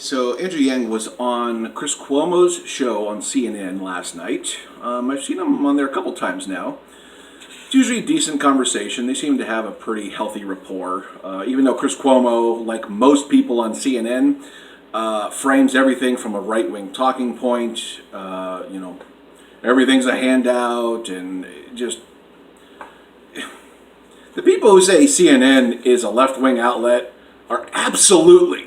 So Andrew Yang was on Chris Cuomo's show on CNN last night. I've seen him on there a couple times now. It's usually a decent conversation. They seem to have a pretty healthy rapport. Even though Chris Cuomo, like most people on CNN, frames everything from a right-wing talking point. Everything's a handout, and just the people who say CNN is a left-wing outlet are absolutely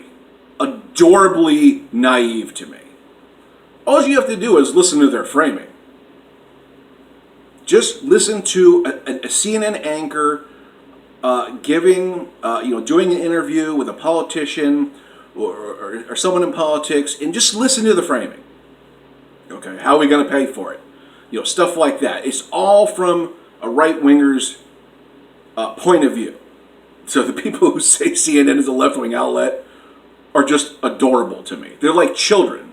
adorably naive to me. All you have to do is listen to their framing. Just listen to a CNN anchor doing an interview with a politician or someone in politics, and just listen to the framing. Okay, how are we going to pay for it? Stuff like that. It's all from a right-winger's point of view. So the people who say CNN is a left-wing outlet are just adorable to me. They're like children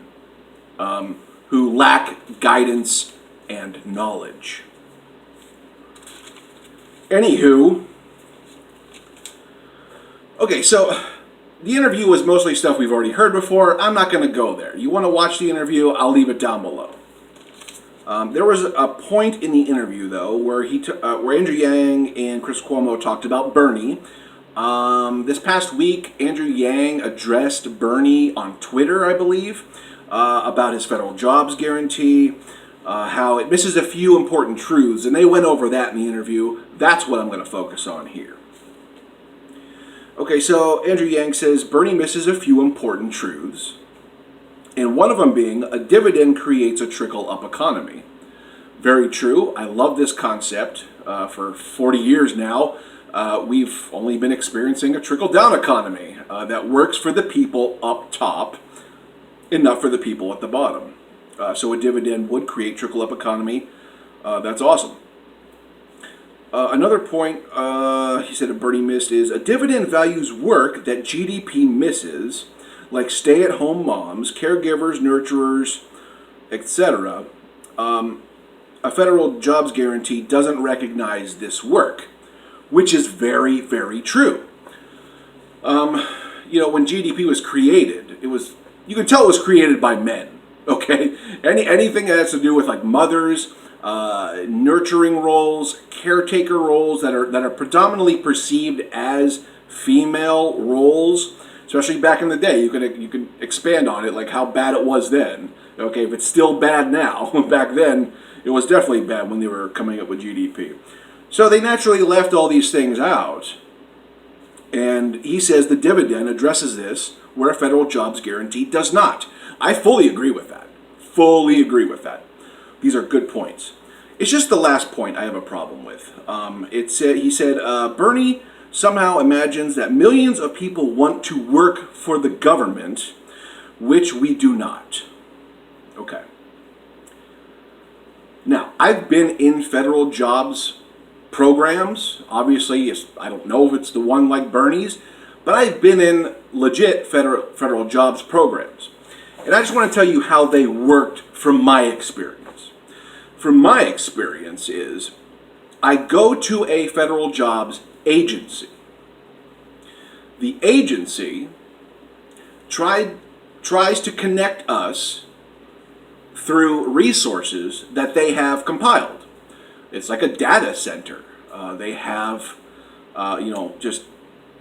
who lack guidance and knowledge. Anywho, okay, so the interview was mostly stuff we've already heard before. I'm not going to go there. You want to watch the interview, I'll leave it down below. There was a point in the interview, though, where where Andrew Yang and Chris Cuomo talked about Bernie. This past week, Andrew Yang addressed Bernie on Twitter, I believe, about his federal jobs guarantee, how it misses a few important truths, and they went over that in the interview. That's what I'm going to focus on here. Okay, so Andrew Yang says Bernie misses a few important truths, and one of them being a dividend creates a trickle-up economy. Very true. I love this concept. For 40 years now, we've only been experiencing a trickle-down economy that works for the people up top and not for the people at the bottom. So a dividend would create trickle-up economy. That's awesome. Another point he said Bernie missed is a dividend values work that GDP misses, like stay-at-home moms, caregivers, nurturers, etc. A federal jobs guarantee doesn't recognize this work, which is very, very true. When GDP was created, you can tell it was created by men. Okay, anything that has to do with like mothers, nurturing roles, caretaker roles that are predominantly perceived as female roles, especially back in the day. You can expand on it, like how bad it was then. Okay, if it's still bad now, back then it was definitely bad when they were coming up with GDP. So they naturally left all these things out. And he says the dividend addresses this, where a federal jobs guarantee does not. I fully agree with that. Fully agree with that. These are good points. It's just the last point I have a problem with. He said, Bernie somehow imagines that millions of people want to work for the government, which we do not. Okay. Now, I've been in federal jobs programs. Obviously, I don't know if it's the one like Bernie's, but I've been in legit federal jobs programs. And I just want to tell you how they worked from my experience. From my experience is, I go to a federal jobs agency. The agency tries to connect us through resources that they have compiled. It's like a data center. They have, just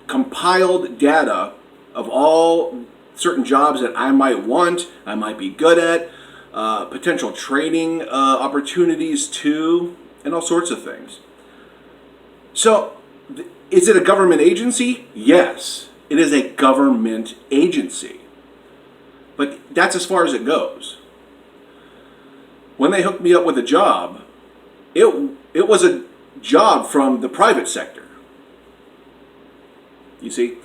compiled data of all certain jobs that I might want, I might be good at, potential training opportunities too, and all sorts of things. So, is it a government agency? Yes, it is a government agency. But that's as far as it goes. When they hooked me up with a job, it was a job from the private sector. You see,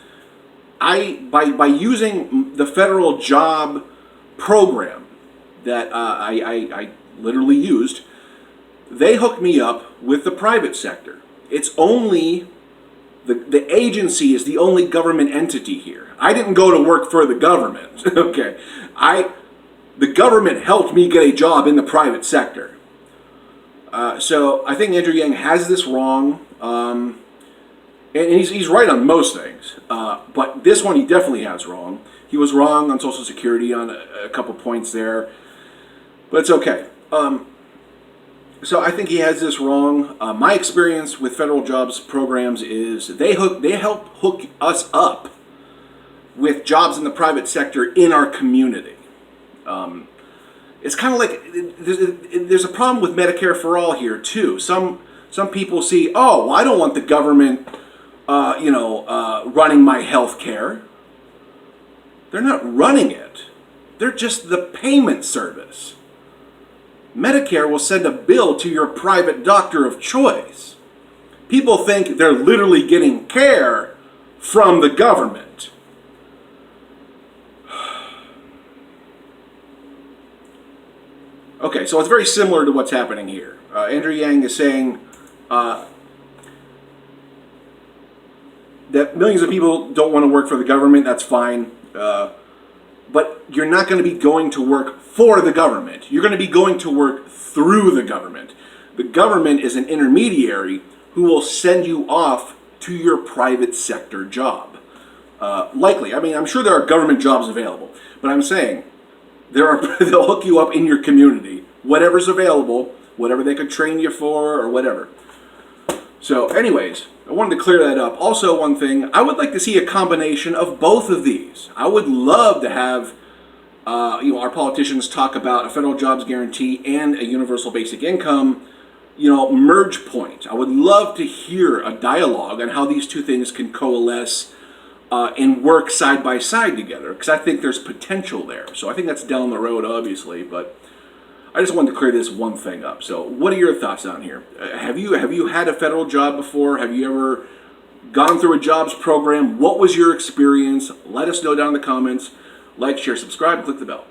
by using the federal job program that I literally used, they hooked me up with the private sector. It's only the agency is the only government entity here. I didn't go to work for the government. Okay, the government helped me get a job in the private sector. So I think Andrew Yang has this wrong. And he's right on most things, but this one he definitely has wrong. He was wrong on Social Security on a couple points there, but it's okay. So I think he has this wrong. My experience with federal jobs programs is they help hook us up with jobs in the private sector in our community. It's kind of like there's a problem with Medicare for all here too. Some people see, oh, well, I don't want the government, running my health care. They're not running it. They're just the payment service. Medicare will send a bill to your private doctor of choice. People think they're literally getting care from the government. Okay, so it's very similar to what's happening here. Andrew Yang is saying that millions of people don't want to work for the government. That's fine. But you're not going to be going to work for the government. You're going to be going to work through the government. The government is an intermediary who will send you off to your private sector job. Likely. I mean, I'm sure there are government jobs available. But I'm saying they'll hook you up in your community. Whatever's available, whatever they could train you for or whatever. So anyways, I wanted to clear that up. Also, one thing, I would like to see a combination of both of these. I would love to have our politicians talk about a federal jobs guarantee and a universal basic income, merge point. I would love to hear a dialogue on how these two things can coalesce and work side by side together, because I think there's potential there. So I think that's down the road, obviously, but I just wanted to clear this one thing up. So what are your thoughts on here? Have you had a federal job before? Have you ever gone through a jobs program? What was your experience? Let us know down in the comments. Like, share, subscribe, and click the bell.